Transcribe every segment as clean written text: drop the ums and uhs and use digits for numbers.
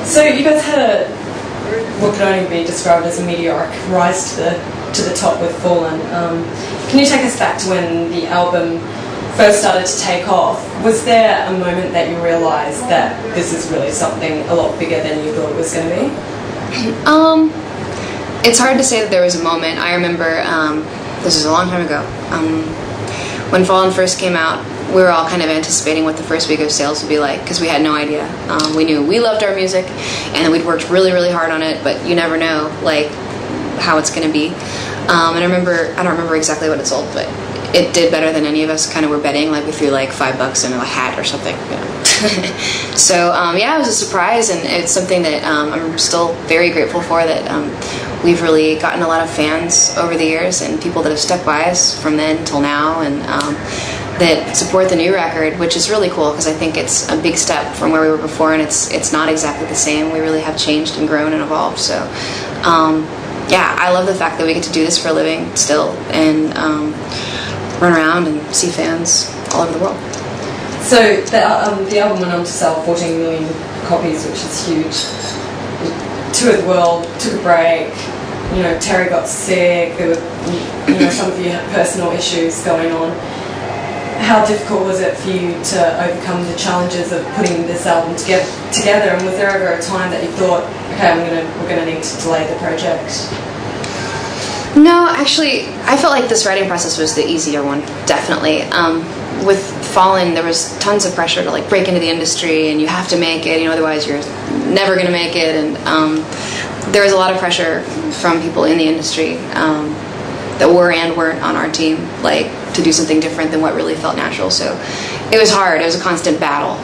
So you guys had what could only be described as a meteoric rise to the top with Fallen. Can you take us back to when the album first started to take off? Was there a moment that you realised that this is really something a lot bigger than you thought it was going to be? It's hard to say that there was a moment. I remember, this was a long time ago, when Fallen first came out, we were all kind of anticipating what the first week of sales would be like, because we had no idea. We knew we loved our music, and we'd worked really, really hard on it, but you never know, like, how it's going to be. And I don't remember exactly what it sold, but it did better than any of us kind of were betting. Like, we threw like $5 in a hat or something, you know. So yeah, it was a surprise, and it's something that I'm still very grateful for, that we've really gotten a lot of fans over the years, and people that have stuck by us from then till now, and that support the new record, which is really cool, because I think it's a big step from where we were before, and it's not exactly the same. We really have changed and grown and evolved. So yeah, I love the fact that we get to do this for a living still, and run around and see fans all over the world. So the album went on to sell 14 million copies, which is huge. Toured the world, took a break. You know, Terry got sick. There were, you know, some of you had personal issues going on. How difficult was it for you to overcome the challenges of putting this album together? And was there ever a time that you thought, okay, we're gonna need to delay the project? No, actually, I felt like this writing process was the easier one, definitely. With Fallen, there was tons of pressure to like break into the industry, and you have to make it, you know, otherwise you're never going to make it. And there was a lot of pressure from people in the industry that were and weren't on our team, like, to do something different than what really felt natural. So it was hard. It was a constant battle.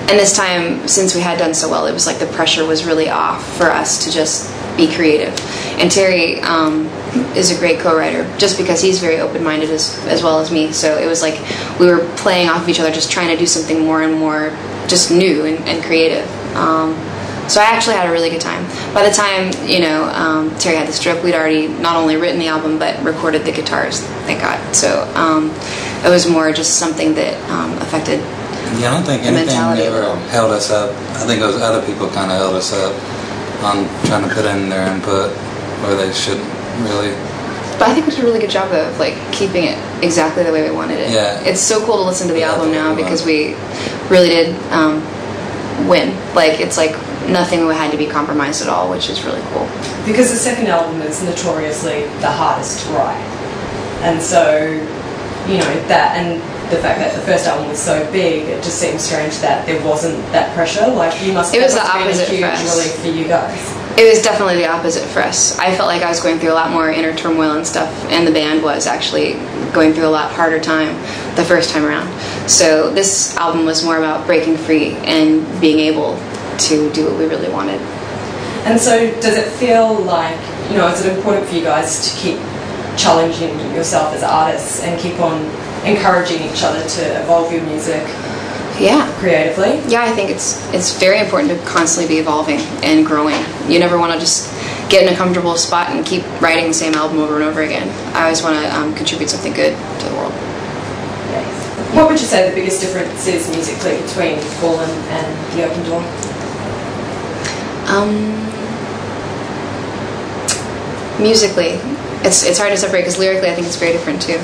And this time, since we had done so well, it was like the pressure was really off for us to just be creative. And Terry is a great co-writer, just because he's very open-minded as well as me. So it was like we were playing off of each other, just trying to do something more and more just new and creative. So I actually had a really good time. By the time, you know, Terry had the stroke, we'd already not only written the album, but recorded the guitars, thank God. So it was more just something that affected Yeah, I don't think anything ever held us up. I think those other people kind of held us up on trying to put in their input where they shouldn't really. But I think we did a really good job of like keeping it exactly the way we wanted it. Yeah. It's so cool to listen to the album now, because we really did win. Like, it's like nothing had to be compromised at all, which is really cool. Because the second album is notoriously the hardest to write, and so, you know, that, and the fact that the first album was so big, it just seems strange that there wasn't that pressure. Like, you must have been a huge relief for you guys. It was definitely the opposite for us. I felt like I was going through a lot more inner turmoil and stuff, and the band was actually going through a lot harder time the first time around. So this album was more about breaking free and being able to do what we really wanted. And so does it feel like, you know, is it important for you guys to keep challenging yourself as artists and keep on encouraging each other to evolve your music creatively? Yeah, I think it's very important to constantly be evolving and growing. You never want to just get in a comfortable spot and keep writing the same album over and over again. I always want to contribute something good to the world. What would you say the biggest difference is musically between Fallen and The Open Door? Musically, it's hard to separate, because lyrically I think it's very different too.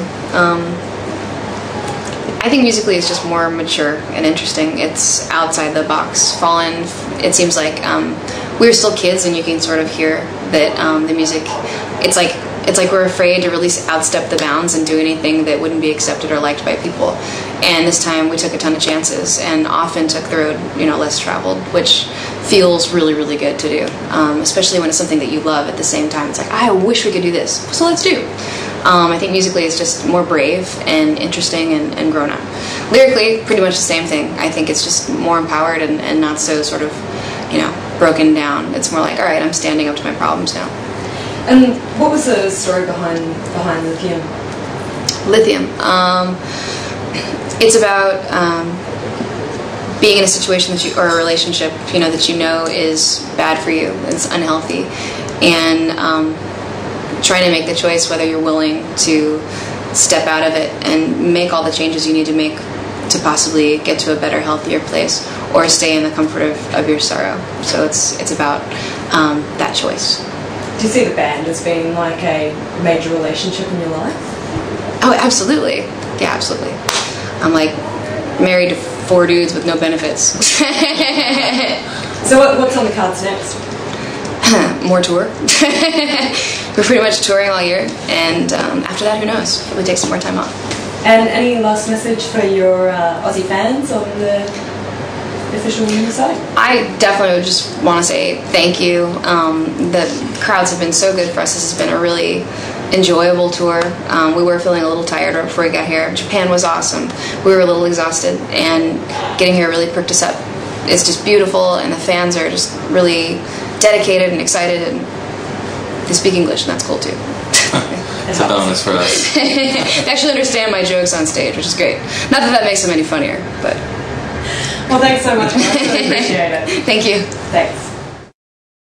I think musically it's just more mature and interesting. It's outside the box. Fallen, it seems like we were still kids, and you can sort of hear that the music, it's like we're afraid to really outstep the bounds and do anything that wouldn't be accepted or liked by people. And this time we took a ton of chances, and often took the road, you know, less traveled, which feels really, really good to do, especially when it's something that you love at the same time. It's like, I wish we could do this, so let's do. I think musically it's just more brave and interesting and grown up. Lyrically, pretty much the same thing. I think it's just more empowered and not so sort of, you know, broken down. It's more like, all right, I'm standing up to my problems now. And what was the story behind Lithium? Lithium. It's about being in a situation that or a relationship, you know, that you know is bad for you, it's unhealthy, and trying to make the choice whether you're willing to step out of it and make all the changes you need to make to possibly get to a better, healthier place, or stay in the comfort of your sorrow. So it's about that choice. Do you see the band as being like a major relationship in your life? Oh, absolutely. Yeah, absolutely. I'm like married to 4 dudes with no benefits. So what's on the cards next? More tour. We're pretty much touring all year, and after that, who knows? Probably take some more time off. And any last message for your Aussie fans on the official site? I definitely would just want to say thank you. The crowds have been so good for us. This has been a really enjoyable tour. We were feeling a little tired right before we got here. Japan was awesome. We were a little exhausted, and getting here really perked us up. It's just beautiful, and the fans are just really dedicated and excited, and they speak English, and that's cool too. It's a bonus for us. They actually understand my jokes on stage, which is great. Not that that makes them any funnier, but... Well, thanks so much, I really appreciate it. Thank you. Thanks.